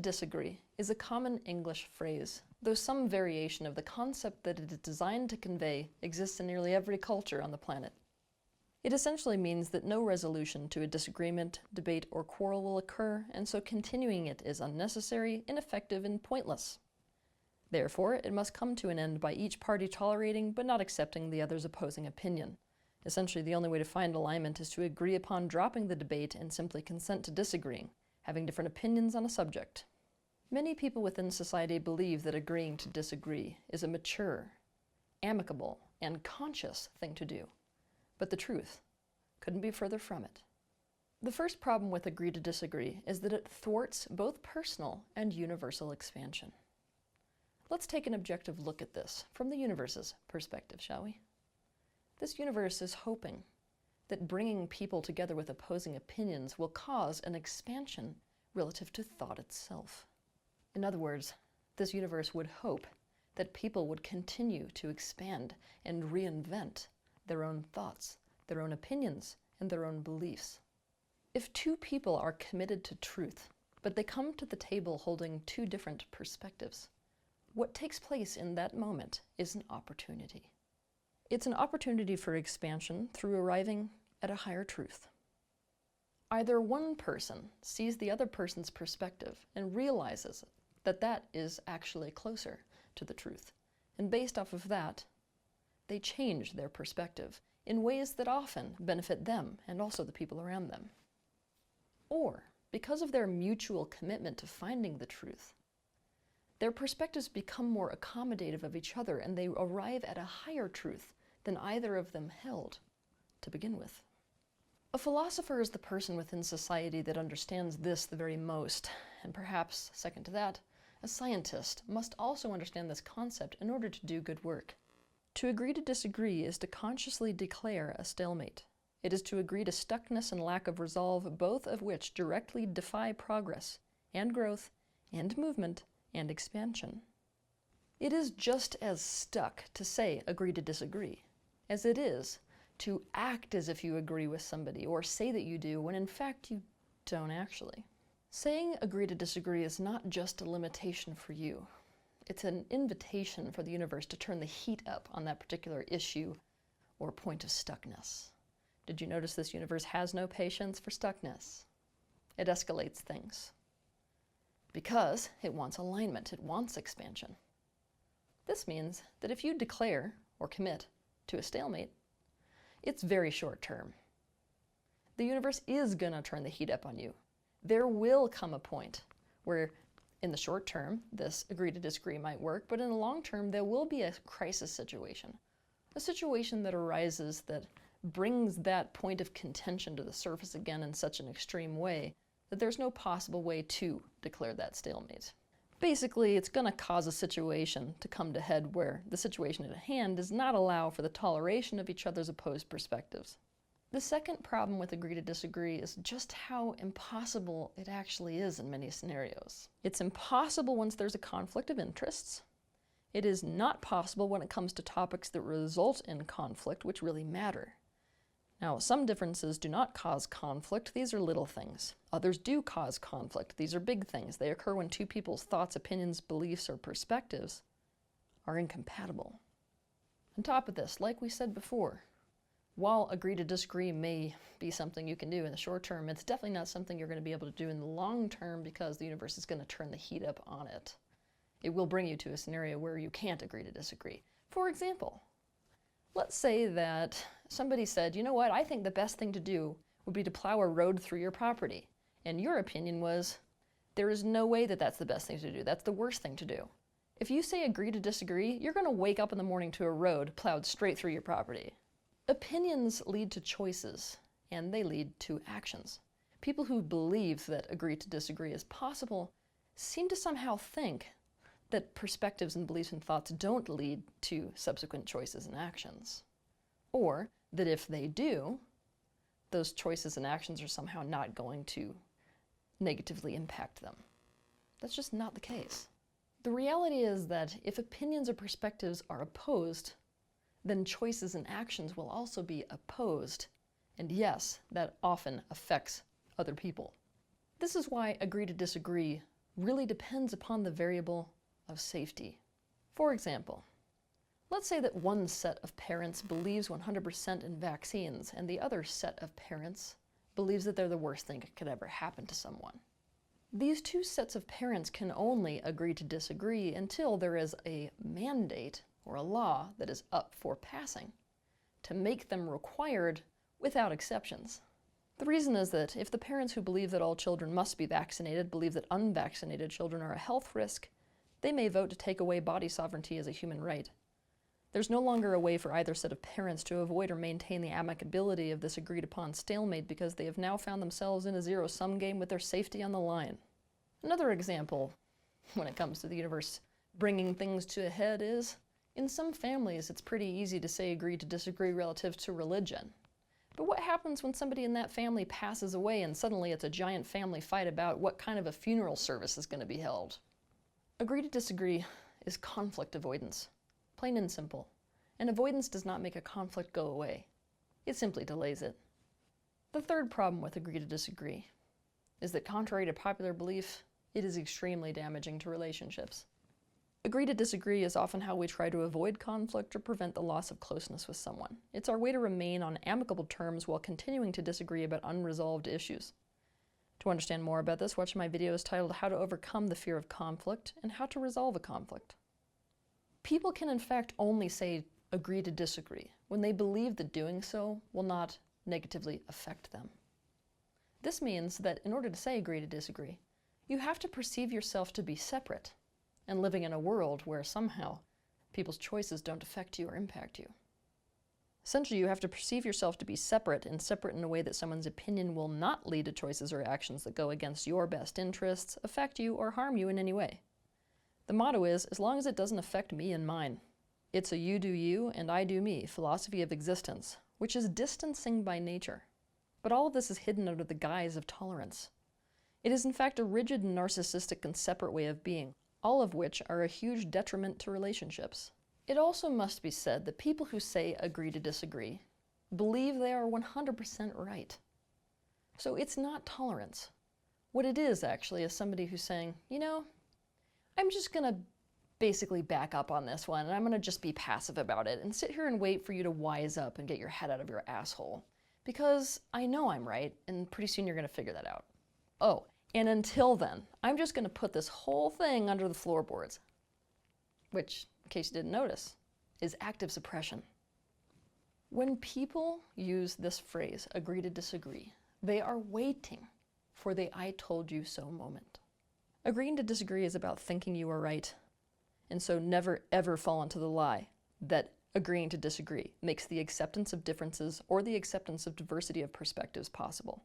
disagree is a common English phrase, though some variation of the concept that it is designed to convey exists in nearly every culture on the planet. It essentially means that no resolution to a disagreement, debate, or quarrel will occur, and so continuing it is unnecessary, ineffective, and pointless. Therefore, it must come to an end by each party tolerating but not accepting the other's opposing opinion. Essentially, the only way to find alignment is to agree upon dropping the debate and simply consent to disagreeing, having different opinions on a subject. Many people within society believe that agreeing to disagree is a mature, amicable, and conscious thing to do. But the truth couldn't be further from it. The first problem with agree to disagree is that it thwarts both personal and universal expansion. Let's take an objective look at this from the universe's perspective, shall we? This universe is hoping that bringing people together with opposing opinions will cause an expansion relative to thought itself. In other words, this universe would hope that people would continue to expand and reinvent their own thoughts, their own opinions, and their own beliefs. If two people are committed to truth, but they come to the table holding two different perspectives, what takes place in that moment is an opportunity. It's an opportunity for expansion through arriving at a higher truth. Either one person sees the other person's perspective and realizes that that is actually closer to the truth, and based off of that, they change their perspective in ways that often benefit them and also the people around them. Or, because of their mutual commitment to finding the truth, their perspectives become more accommodative of each other and they arrive at a higher truth than either of them held to begin with. A philosopher is the person within society that understands this the very most, and perhaps, second to that, a scientist must also understand this concept in order to do good work. To agree to disagree is to consciously declare a stalemate. It is to agree to stuckness and lack of resolve, both of which directly defy progress and growth and movement and expansion. It is just as stuck to say agree to disagree as it is to act as if you agree with somebody or say that you do when in fact you don't actually. Saying agree to disagree is not just a limitation for you. It's an invitation for the universe to turn the heat up on that particular issue or point of stuckness. Did you notice this universe has no patience for stuckness? It escalates things because it wants alignment, it wants expansion. This means that if you declare or commit to a stalemate, it's very short term. The universe is gonna turn the heat up on you. There will come a point where in the short term, this agree to disagree might work, but in the long term, there will be a crisis situation. A situation that arises that brings that point of contention to the surface again in such an extreme way that there's no possible way to declare that stalemate. Basically, it's going to cause a situation to come to head where the situation at hand does not allow for the toleration of each other's opposed perspectives. The second problem with agree to disagree is just how impossible it actually is in many scenarios. It's impossible once there's a conflict of interests. It is not possible when it comes to topics that result in conflict, which really matter. Now, some differences do not cause conflict. These are little things. Others do cause conflict. These are big things. They occur when two people's thoughts, opinions, beliefs, or perspectives are incompatible. On top of this, like we said before, while agree to disagree may be something you can do in the short term, it's definitely not something you're going to be able to do in the long term because the universe is going to turn the heat up on it. It will bring you to a scenario where you can't agree to disagree. For example, let's say that somebody said, you know what, I think the best thing to do would be to plow a road through your property. And your opinion was, there is no way that that's the best thing to do. That's the worst thing to do. If you say agree to disagree, you're going to wake up in the morning to a road plowed straight through your property. Opinions lead to choices, and they lead to actions. People who believe that agree to disagree is possible seem to somehow think that perspectives and beliefs and thoughts don't lead to subsequent choices and actions. Or that if they do, those choices and actions are somehow not going to negatively impact them. That's just not the case. The reality is that if opinions or perspectives are opposed, then choices and actions will also be opposed. And yes, that often affects other people. This is why agree to disagree really depends upon the variable of safety. For example, let's say that one set of parents believes 100% in vaccines and the other set of parents believes that they're the worst thing that could ever happen to someone. These two sets of parents can only agree to disagree until there is a mandate or a law that is up for passing to make them required without exceptions. The reason is that if the parents who believe that all children must be vaccinated believe that unvaccinated children are a health risk, they may vote to take away body sovereignty as a human right. There's no longer a way for either set of parents to avoid or maintain the amicability of this agreed-upon stalemate because they have now found themselves in a zero-sum game with their safety on the line. Another example, when it comes to the universe bringing things to a head, is in some families it's pretty easy to say agree to disagree relative to religion. But what happens when somebody in that family passes away and suddenly it's a giant family fight about what kind of a funeral service is going to be held? Agree to disagree is conflict avoidance. Plain and simple. And avoidance does not make a conflict go away. It simply delays it. The third problem with agree to disagree is that contrary to popular belief, it is extremely damaging to relationships. Agree to disagree is often how we try to avoid conflict or prevent the loss of closeness with someone. It's our way to remain on amicable terms while continuing to disagree about unresolved issues. To understand more about this, watch my videos titled How to Overcome the Fear of Conflict and How to Resolve a Conflict. People can in fact only say agree to disagree when they believe that doing so will not negatively affect them. This means that in order to say agree to disagree, you have to perceive yourself to be separate and living in a world where somehow people's choices don't affect you or impact you. Essentially, you have to perceive yourself to be separate and separate in a way that someone's opinion will not lead to choices or actions that go against your best interests, affect you, or harm you in any way. The motto is, as long as it doesn't affect me and mine. It's a you do you and I do me philosophy of existence, which is distancing by nature. But all of this is hidden under the guise of tolerance. It is in fact a rigid, narcissistic, and separate way of being, all of which are a huge detriment to relationships. It also must be said that people who say agree to disagree believe they are 100% right. So it's not tolerance. What it is actually is somebody who's saying, you know, I'm just going to basically back up on this one and I'm going to just be passive about it and sit here and wait for you to wise up and get your head out of your asshole. Because I know I'm right and pretty soon you're going to figure that out. Oh, and until then, I'm just going to put this whole thing under the floorboards. Which, in case you didn't notice, is active suppression. When people use this phrase, agree to disagree, they are waiting for the I told you so moment. Agreeing to disagree is about thinking you are right, and so never ever fall into the lie that agreeing to disagree makes the acceptance of differences or the acceptance of diversity of perspectives possible.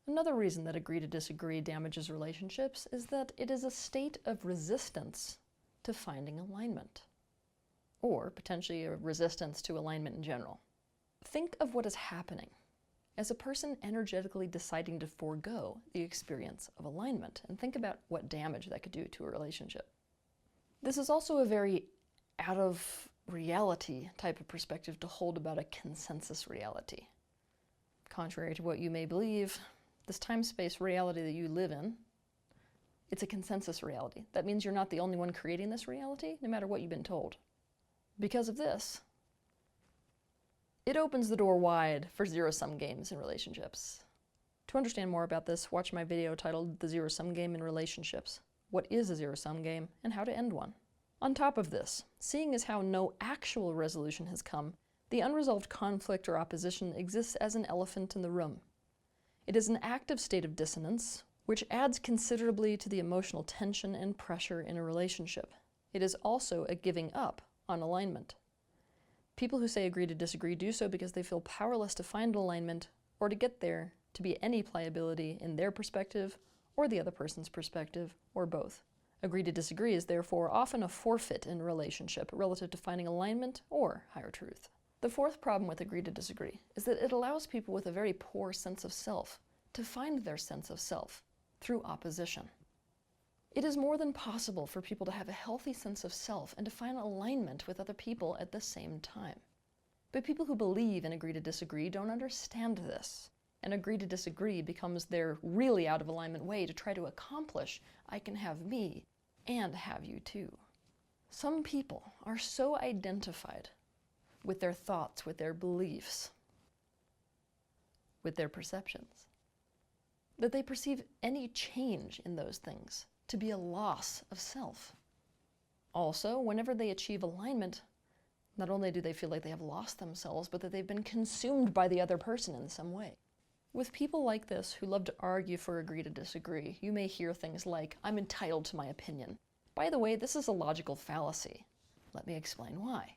Another reason that agree to disagree damages relationships is that it is a state of resistance to finding alignment, or potentially a resistance to alignment in general. Think of what is happening as a person energetically deciding to forego the experience of alignment, and think about what damage that could do to a relationship. This is also a very out of reality type of perspective to hold about a consensus reality. Contrary to what you may believe, this time-space reality that you live in, it's a consensus reality. That means you're not the only one creating this reality, no matter what you've been told. Because of this, it opens the door wide for zero-sum games in relationships. To understand more about this, watch my video titled The Zero-Sum Game in Relationships. What is a zero-sum game and how to end one? On top of this, seeing as how no actual resolution has come, the unresolved conflict or opposition exists as an elephant in the room. It is an active state of dissonance, which adds considerably to the emotional tension and pressure in a relationship. It is also a giving up on alignment. People who say agree to disagree do so because they feel powerless to find alignment or to get there to be any pliability in their perspective or the other person's perspective, or both. Agree to disagree is therefore often a forfeit in a relationship relative to finding alignment or higher truth. The fourth problem with agree to disagree is that it allows people with a very poor sense of self to find their sense of self through opposition. It is more than possible for people to have a healthy sense of self and to find alignment with other people at the same time. But people who believe and agree to disagree don't understand this. and agree to disagree becomes their really out of alignment way to try to accomplish, I can have me and have you too. Some people are so identified with their thoughts, with their beliefs, with their perceptions, that they perceive any change in those things to be a loss of self. Also, whenever they achieve alignment, not only do they feel like they have lost themselves, but that they've been consumed by the other person in some way. With people like this who love to argue for agree to disagree, you may hear things like, I'm entitled to my opinion. By the way, this is a logical fallacy. Let me explain why.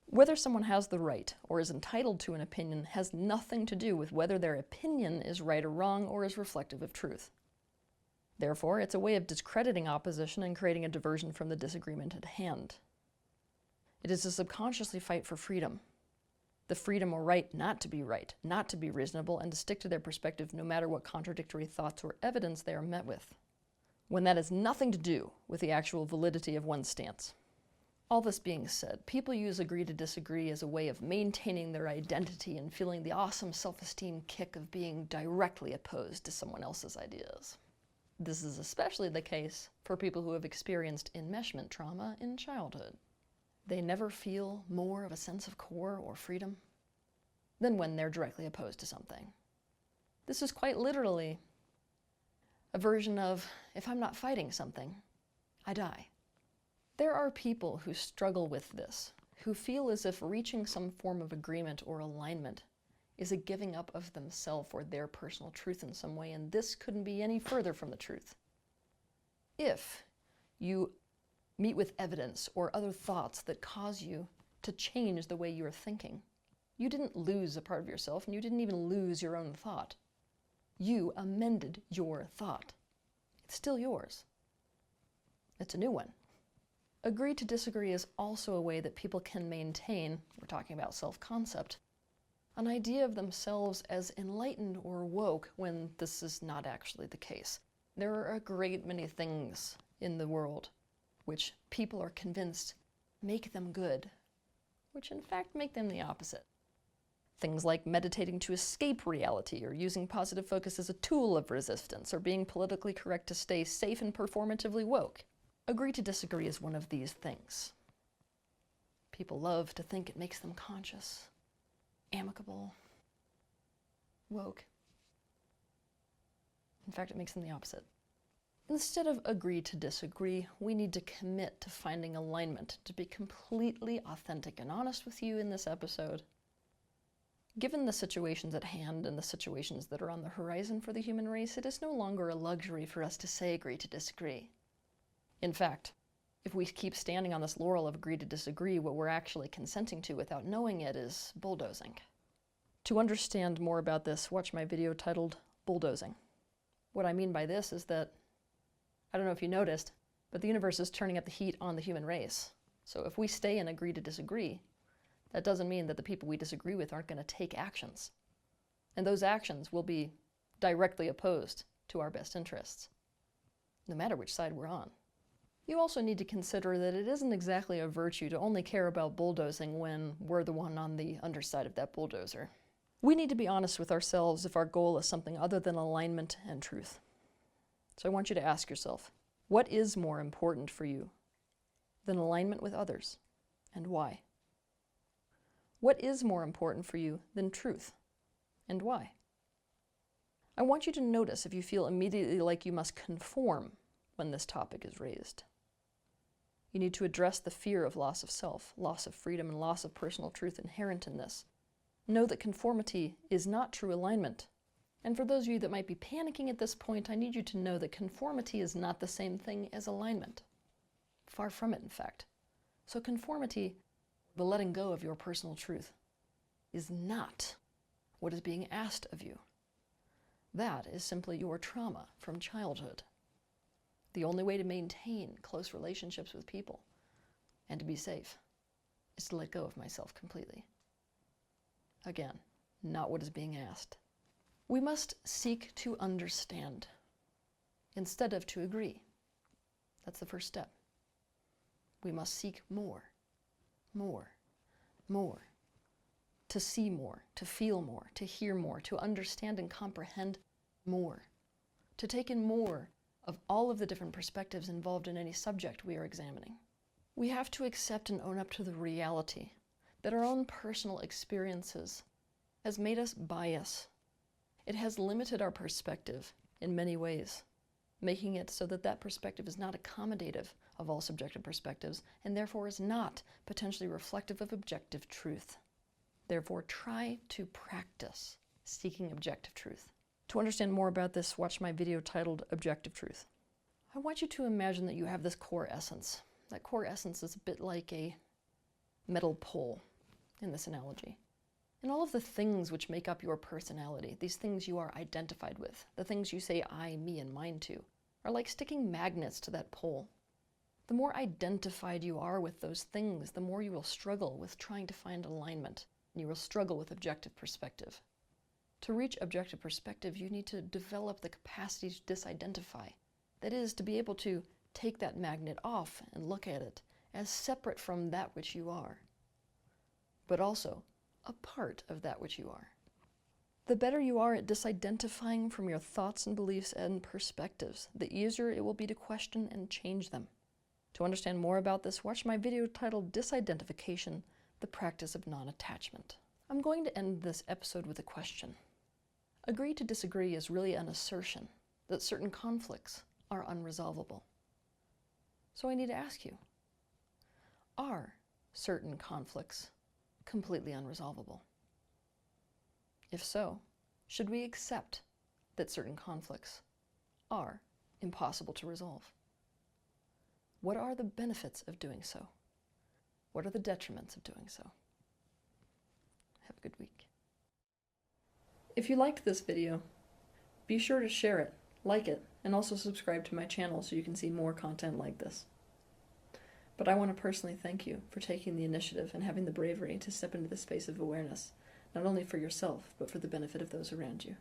Whether someone has the right or is entitled to an opinion has nothing to do with whether their opinion is right or wrong or is reflective of truth. Therefore, it's a way of discrediting opposition and creating a diversion from the disagreement at hand. It is to subconsciously fight for freedom. The freedom or right not to be right, not to be reasonable, and to stick to their perspective no matter what contradictory thoughts or evidence they are met with, when that has nothing to do with the actual validity of one's stance. All this being said, people use agree to disagree as a way of maintaining their identity and feeling the awesome self-esteem kick of being directly opposed to someone else's ideas. This is especially the case for people who have experienced enmeshment trauma in childhood. They never feel more of a sense of core or freedom than when they're directly opposed to something. This is quite literally a version of, if I'm not fighting something, I die. There are people who struggle with this, who feel as if reaching some form of agreement or alignment is a giving up of themselves or their personal truth in some way, and this couldn't be any further from the truth. If you meet with evidence or other thoughts that cause you to change the way you're thinking, you didn't lose a part of yourself, and you didn't even lose your own thought. You amended your thought. It's still yours. It's a new one. Agree to disagree is also a way that people can maintain, we're talking about self-concept, an idea of themselves as enlightened or woke when this is not actually the case. There are a great many things in the world which people are convinced make them good, which in fact make them the opposite. Things like meditating to escape reality, or using positive focus as a tool of resistance, or being politically correct to stay safe and performatively woke. Agree to disagree is one of these things. People love to think it makes them conscious, amicable, woke. In fact, it makes them the opposite. Instead of agree to disagree, we need to commit to finding alignment, to be completely authentic and honest with you in this episode. Given the situations at hand and the situations that are on the horizon for the human race, it is no longer a luxury for us to say agree to disagree. In fact, if we keep standing on this laurel of agree to disagree, what we're actually consenting to without knowing it is bulldozing. To understand more about this, watch my video titled Bulldozing. What I mean by this is that, I don't know if you noticed, but the universe is turning up the heat on the human race. So if we stay and agree to disagree, that doesn't mean that the people we disagree with aren't going to take actions. And those actions will be directly opposed to our best interests, no matter which side we're on. You also need to consider that it isn't exactly a virtue to only care about bulldozing when we're the one on the underside of that bulldozer. We need to be honest with ourselves if our goal is something other than alignment and truth. So I want you to ask yourself, what is more important for you than alignment with others, and why? What is more important for you than truth, and why? I want you to notice if you feel immediately like you must conform when this topic is raised. You need to address the fear of loss of self, loss of freedom, and loss of personal truth inherent in this. Know that conformity is not true alignment. And for those of you that might be panicking at this point, I need you to know that conformity is not the same thing as alignment. Far from it, in fact. So conformity, the letting go of your personal truth, is not what is being asked of you. That is simply your trauma from childhood. The only way to maintain close relationships with people and to be safe is to let go of myself completely. Again, not what is being asked. We must seek to understand instead of to agree. That's the first step. We must seek more, to to see more, to feel more, to hear more, to understand and comprehend more, to take in more of all of the different perspectives involved in any subject we are examining. We have to accept and own up to the reality that our own personal experiences has made us bias. It has limited our perspective in many ways, making it so that that perspective is not accommodative of all subjective perspectives and therefore is not potentially reflective of objective truth. Therefore, try to practice seeking objective truth. To understand more about this, watch my video titled Objective Truth. I want you to imagine that you have this core essence. That core essence is a bit like a metal pole in this analogy. And all of the things which make up your personality, these things you are identified with, the things you say I, me, and mine to, are like sticking magnets to that pole. The more identified you are with those things, the more you will struggle with trying to find alignment, and you will struggle with objective perspective. To reach objective perspective, you need to develop the capacity to disidentify. That is, to be able to take that magnet off and look at it as separate from that which you are, but also a part of that which you are. The better you are at disidentifying from your thoughts and beliefs and perspectives, the easier it will be to question and change them. To understand more about this, watch my video titled Disidentification, the Practice of Non-Attachment. I'm going to end this episode with a question. Agree to disagree is really an assertion that certain conflicts are unresolvable. So I need to ask you, are certain conflicts completely unresolvable? If so, should we accept that certain conflicts are impossible to resolve? What are the benefits of doing so? What are the detriments of doing so? Have a good week. If you liked this video, be sure to share it, like it, and also subscribe to my channel so you can see more content like this. But I want to personally thank you for taking the initiative and having the bravery to step into the space of awareness, not only for yourself, but for the benefit of those around you.